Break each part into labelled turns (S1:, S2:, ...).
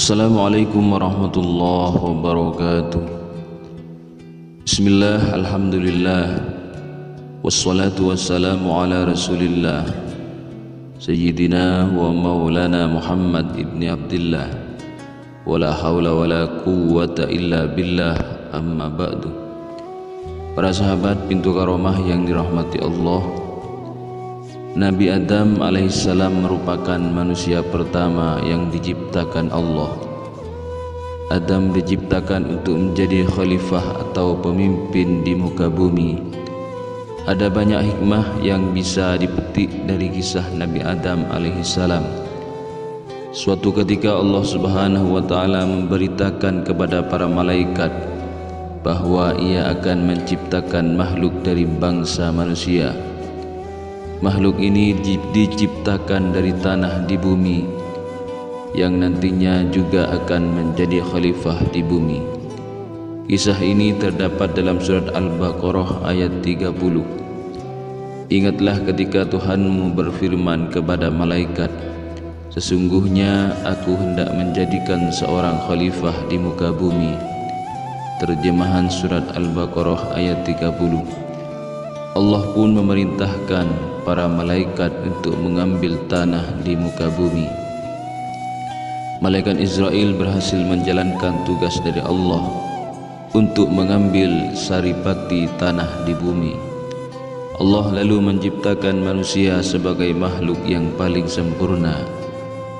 S1: Assalamualaikum warahmatullahi wabarakatuh. Bismillah, alhamdulillah, wassalatu wassalamu ala rasulillah Sayyidina wa maulana Muhammad ibni Abdillah, wala hawla wala quwwata illa billah, amma ba'du. Para sahabat pintu karomah yang dirahmati Allah, Nabi Adam alaihissalam merupakan manusia pertama yang diciptakan Allah. Adam diciptakan untuk menjadi khalifah atau pemimpin di muka bumi. Ada banyak hikmah yang bisa dipetik dari kisah Nabi Adam alaihissalam. Suatu ketika Allah subhanahu wa ta'ala memberitakan kepada para malaikat bahwa ia akan menciptakan makhluk dari bangsa manusia. Makhluk ini diciptakan dari tanah di bumi, yang nantinya juga akan menjadi khalifah di bumi. Kisah ini terdapat dalam surat Al-Baqarah ayat 30. Ingatlah ketika Tuhanmu berfirman kepada malaikat, sesungguhnya aku hendak menjadikan seorang khalifah di muka bumi. Terjemahan surat Al-Baqarah ayat 30. Allah pun memerintahkan para malaikat untuk mengambil tanah di muka bumi. Malaikat Israel berhasil menjalankan tugas dari Allah untuk mengambil saripati tanah di bumi. Allah lalu menciptakan manusia sebagai makhluk yang paling sempurna.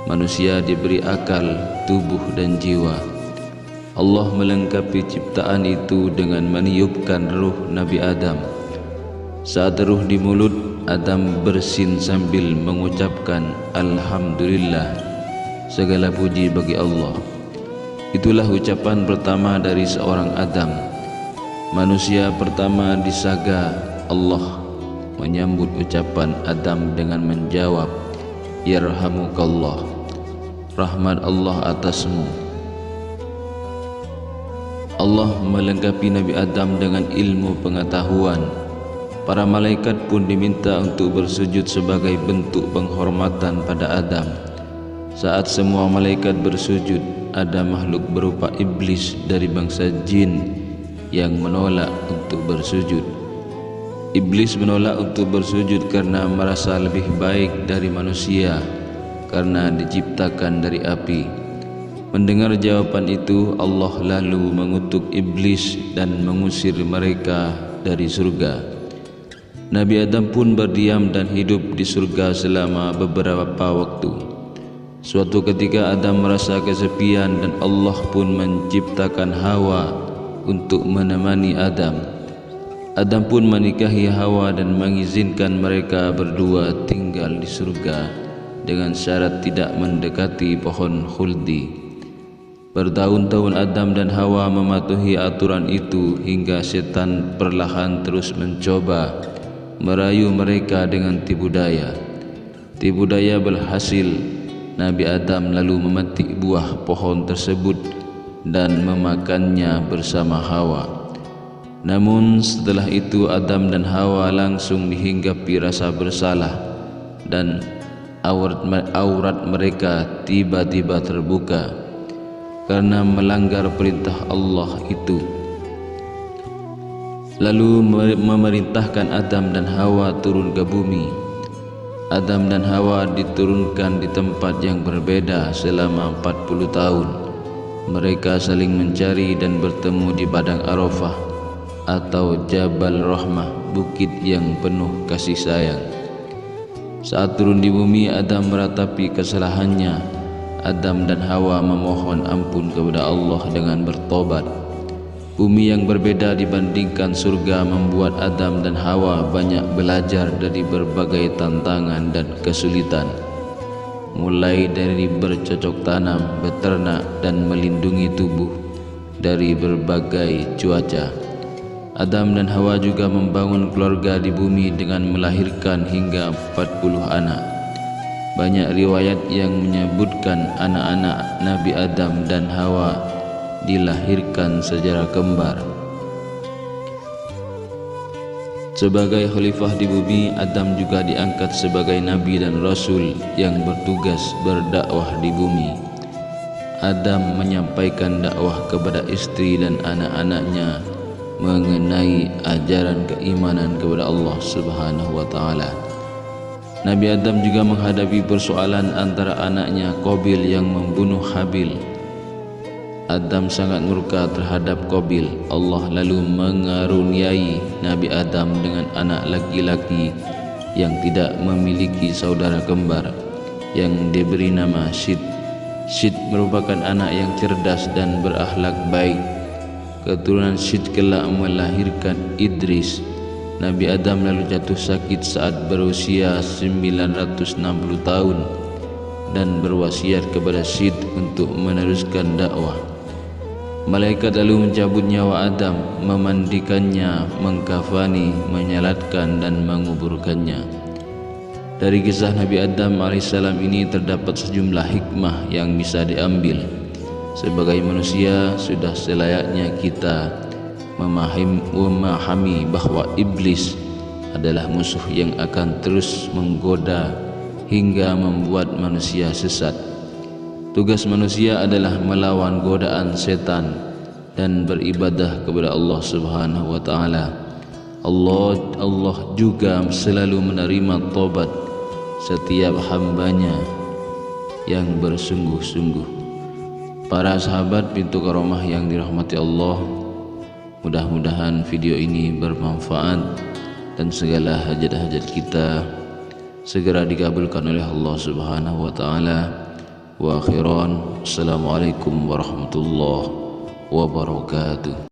S1: Manusia diberi akal, tubuh dan jiwa. Allah melengkapi ciptaan itu dengan meniupkan ruh Nabi Adam. Saat ruh di mulut, Adam bersin sambil mengucapkan Alhamdulillah, segala puji bagi Allah. Itulah ucapan pertama dari seorang Adam. Manusia pertama disaga Allah menyambut ucapan Adam dengan menjawab, Yarhamukallah, rahmat Allah atasmu. Allah melengkapi Nabi Adam dengan ilmu pengetahuan. Para malaikat pun diminta untuk bersujud sebagai bentuk penghormatan pada Adam. Saat semua malaikat bersujud, ada makhluk berupa iblis dari bangsa jin yang menolak untuk bersujud. Iblis menolak untuk bersujud karena merasa lebih baik dari manusia karena diciptakan dari api. Mendengar jawaban itu, Allah lalu mengutuk iblis dan mengusir mereka dari surga. Nabi Adam pun berdiam dan hidup di surga selama beberapa waktu. Suatu ketika Adam merasa kesepian dan Allah pun menciptakan Hawa untuk menemani Adam. Adam pun menikahi Hawa dan mengizinkan mereka berdua tinggal di surga dengan syarat tidak mendekati pohon khuldi. Bertahun-tahun Adam dan Hawa mematuhi aturan itu hingga setan perlahan terus mencoba merayu mereka dengan tipu daya. Tipu daya berhasil. Nabi Adam lalu memetik buah pohon tersebut dan memakannya bersama Hawa. Namun setelah itu Adam dan Hawa langsung dihinggapi rasa bersalah dan aurat mereka tiba-tiba terbuka karena melanggar perintah Allah itu. Lalu memerintahkan Adam dan Hawa turun ke bumi. Adam dan Hawa diturunkan di tempat yang berbeda selama 40 tahun. Mereka saling mencari dan bertemu di Padang Arafah atau Jabal Rahmah, bukit yang penuh kasih sayang. Saat turun di bumi, Adam meratapi kesalahannya. Adam dan Hawa memohon ampun kepada Allah dengan bertobat. Bumi yang berbeda dibandingkan surga membuat Adam dan Hawa banyak belajar dari berbagai tantangan dan kesulitan, mulai dari bercocok tanam, beternak, dan melindungi tubuh dari berbagai cuaca. Adam dan Hawa juga membangun keluarga di bumi dengan melahirkan hingga 40 anak. Banyak riwayat yang menyebutkan anak-anak Nabi Adam dan Hawa dilahirkan secara kembar. Sebagai khalifah di bumi, Adam juga diangkat sebagai nabi dan rasul yang bertugas berdakwah di bumi. Adam menyampaikan dakwah kepada istri dan anak-anaknya mengenai ajaran keimanan kepada Allah Subhanahu wa taala. Nabi Adam juga menghadapi persoalan antara anaknya Qabil yang membunuh Habil. Adam sangat murka terhadap Qabil. Allah lalu mengaruniai Nabi Adam dengan anak laki-laki yang tidak memiliki saudara kembar yang diberi nama Syed. Syed merupakan anak yang cerdas dan berakhlak baik. Keturunan Syed kelak melahirkan Idris. Nabi Adam lalu jatuh sakit saat berusia 960 tahun dan berwasiat kepada Syed untuk meneruskan dakwah. Malaikat lalu mencabut nyawa Adam, memandikannya, mengkafani, menyalatkan dan menguburkannya. Dari kisah Nabi Adam alaihissalam ini terdapat sejumlah hikmah yang bisa diambil. Sebagai manusia sudah selayaknya kita memahami bahwa iblis adalah musuh yang akan terus menggoda hingga membuat manusia sesat. Tugas manusia adalah melawan godaan setan dan beribadah kepada Allah Subhanahu wa taala. Allah juga selalu menerima tobat setiap hambanya yang bersungguh-sungguh. Para sahabat pintu karomah yang dirahmati Allah, mudah-mudahan video ini bermanfaat dan segala hajat-hajat kita segera dikabulkan oleh Allah Subhanahu wa taala. Wa akhiran, assalamualaikum warahmatullahi wabarakatuh.